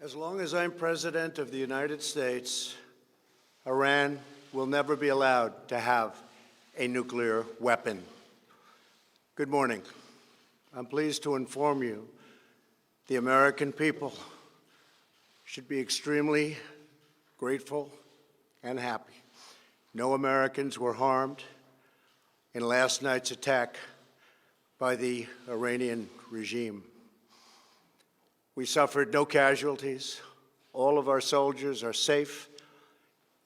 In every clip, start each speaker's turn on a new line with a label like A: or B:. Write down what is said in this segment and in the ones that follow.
A: As long as I'm President of the United States, Iran will never be allowed to have a nuclear weapon. Good morning. I'm pleased to inform you the American people should be extremely grateful and happy. No Americans were harmed in last night's attack by the Iranian regime. We suffered no casualties. All of our soldiers are safe,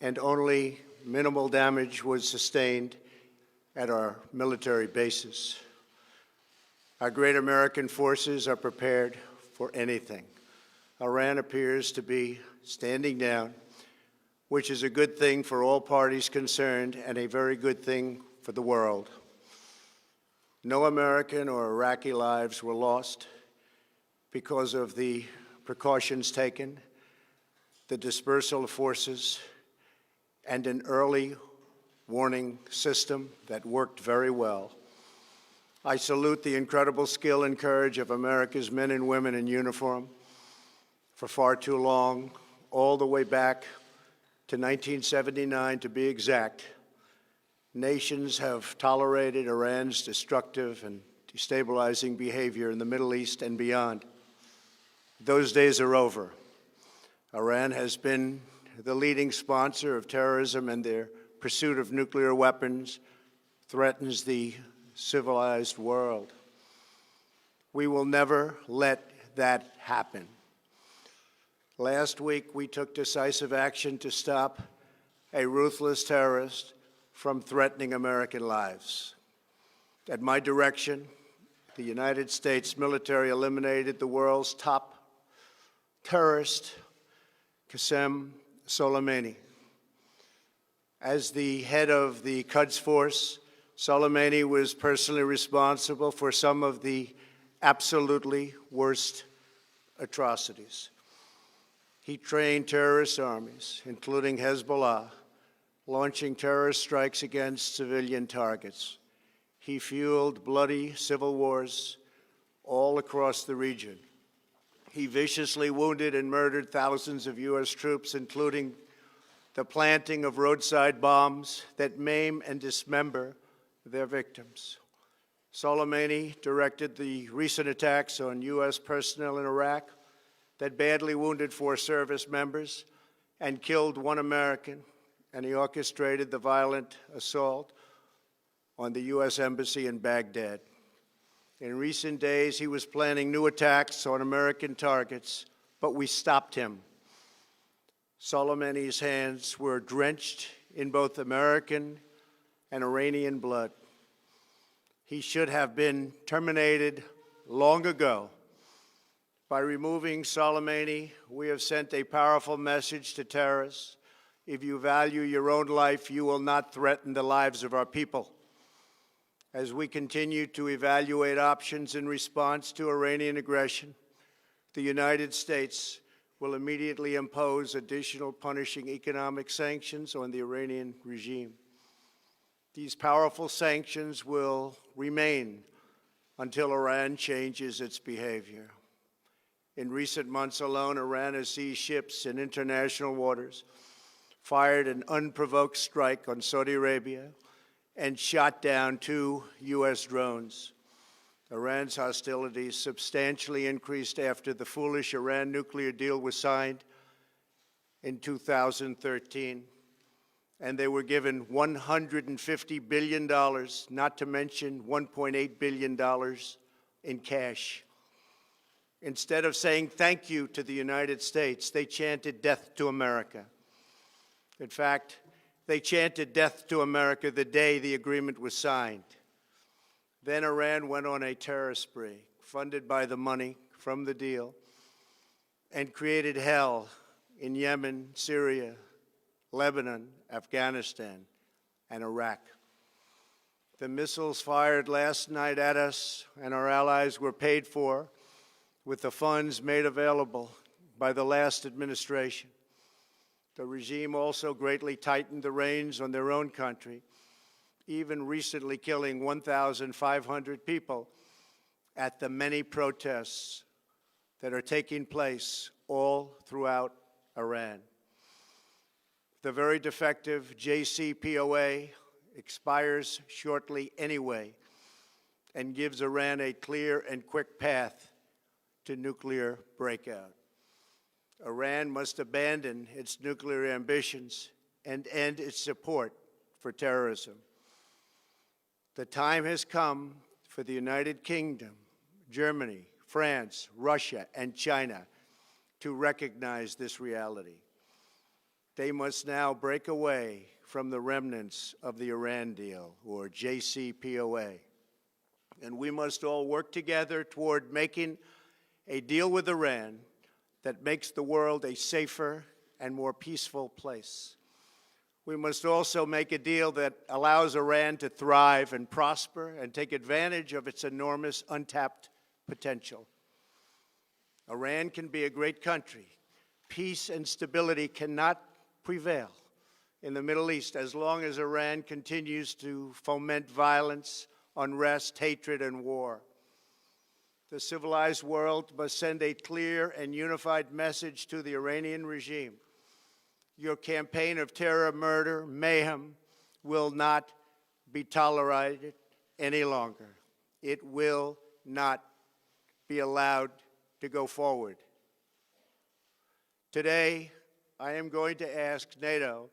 A: and only minimal damage was sustained at our military bases. Our great American forces are prepared for anything. Iran appears to be standing down, which is a good thing for all parties concerned and a very good thing for the world. No American or Iraqi lives were lost because of the precautions taken, the dispersal of forces, and an early warning system that worked very well. I salute the incredible skill and courage of America's men and women in uniform. For far too long, all the way back to 1979 to be exact, nations have tolerated Iran's destructive and destabilizing behavior in the Middle East and beyond. Those days are over. Iran has been the leading sponsor of terrorism, and their pursuit of nuclear weapons threatens the civilized world. We will never let that happen. Last week, we took decisive action to stop a ruthless terrorist from threatening American lives. At my direction, the United States military eliminated the world's top terrorist, Qasem Soleimani. As the head of the Quds Force, Soleimani was personally responsible for some of the absolutely worst atrocities. He trained terrorist armies, including Hezbollah, launching terrorist strikes against civilian targets. He fueled bloody civil wars all across the region. He viciously wounded and murdered thousands of U.S. troops, including the planting of roadside bombs that maim and dismember their victims. Soleimani directed the recent attacks on U.S. personnel in Iraq that badly wounded 4 service members and killed 1 American, and he orchestrated the violent assault on the U.S. Embassy in Baghdad. In recent days, he was planning new attacks on American targets, but we stopped him. Soleimani's hands were drenched in both American and Iranian blood. He should have been terminated long ago. By removing Soleimani, we have sent a powerful message to terrorists. If you value your own life, you will not threaten the lives of our people. As we continue to evaluate options in response to Iranian aggression, the United States will immediately impose additional punishing economic sanctions on the Iranian regime. These powerful sanctions will remain until Iran changes its behavior. In recent months alone, Iran has seized ships in international waters, fired an unprovoked strike on Saudi Arabia, and shot down 2 U.S. drones. Iran's hostilities substantially increased after the foolish Iran nuclear deal was signed in 2013, and they were given $150 billion, not to mention $1.8 billion in cash. Instead of saying thank you to the United States, they chanted death to America. In fact, they chanted death to America the day the agreement was signed. Then Iran went on a terror spree, funded by the money from the deal, and created hell in Yemen, Syria, Lebanon, Afghanistan, and Iraq. The missiles fired last night at us and our allies were paid for with the funds made available by the last administration. The regime also greatly tightened the reins on their own country, even recently killing 1,500 people at the many protests that are taking place all throughout Iran. The very defective JCPOA expires shortly anyway and gives Iran a clear and quick path to nuclear breakout. Iran must abandon its nuclear ambitions and end its support for terrorism. The time has come for the United Kingdom, Germany, France, Russia, and China to recognize this reality. They must now break away from the remnants of the Iran deal, or JCPOA. And we must all work together toward making a deal with Iran that makes the world a safer and more peaceful place. We must also make a deal that allows Iran to thrive and prosper and take advantage of its enormous untapped potential. Iran can be a great country. Peace and stability cannot prevail in the Middle East as long as Iran continues to foment violence, unrest, hatred, and war. The civilized world must send a clear and unified message to the Iranian regime. Your campaign of terror, murder, mayhem will not be tolerated any longer. It will not be allowed to go forward. Today, I am going to ask NATO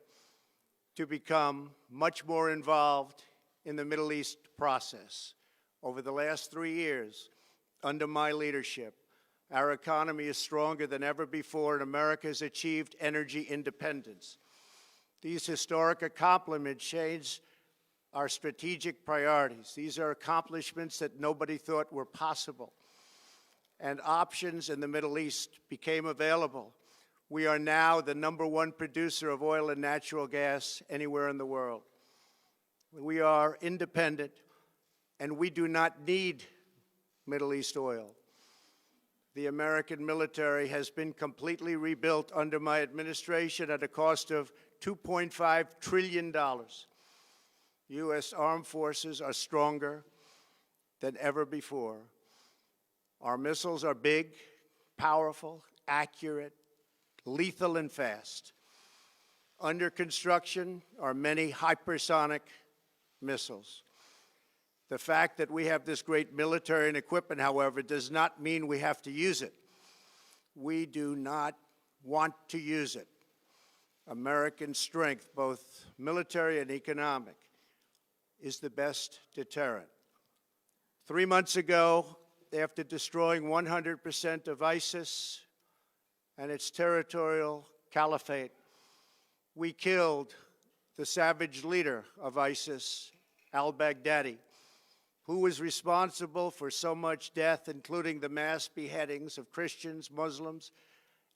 A: to become much more involved in the Middle East process. Over the last 3 years, under my leadership, our economy is stronger than ever before, and America has achieved energy independence. These historic accomplishments change our strategic priorities. These are accomplishments that nobody thought were possible. And options in the Middle East became available. We are now the #1 producer of oil and natural gas anywhere in the world. We are independent, and we do not need Middle East oil. The American military has been completely rebuilt under my administration at a cost of $2.5 trillion. U.S. armed forces are stronger than ever before. Our missiles are big, powerful, accurate, lethal, and fast. Under construction are many hypersonic missiles. The fact that we have this great military and equipment, however, does not mean we have to use it. We do not want to use it. American strength, both military and economic, is the best deterrent. 3 months ago, after destroying 100% of ISIS and its territorial caliphate, we killed the savage leader of ISIS, al-Baghdadi, who was responsible for so much death, including the mass beheadings of Christians, Muslims,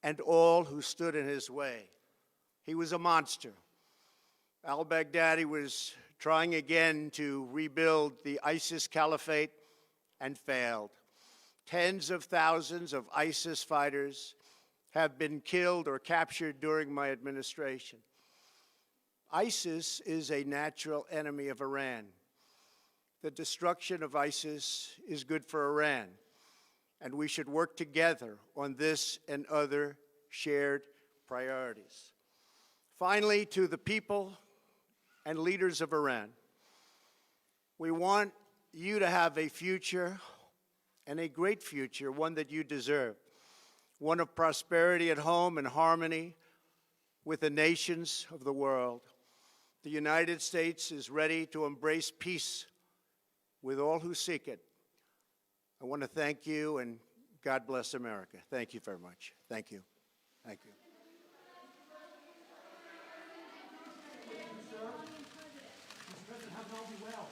A: and all who stood in his way. He was a monster. Al-Baghdadi was trying again to rebuild the ISIS caliphate and failed. Tens of thousands of ISIS fighters have been killed or captured during my administration. ISIS is a natural enemy of Iran. The destruction of ISIS is good for Iran, and we should work together on this and other shared priorities. Finally, to the people and leaders of Iran, we want you to have a future, and a great future, one that you deserve, one of prosperity at home and harmony with the nations of the world. The United States is ready to embrace peace with all who seek it. I want to thank you, and God bless America. Thank you very much. Thank you. Thank you.
B: Mr. President, how can all be well?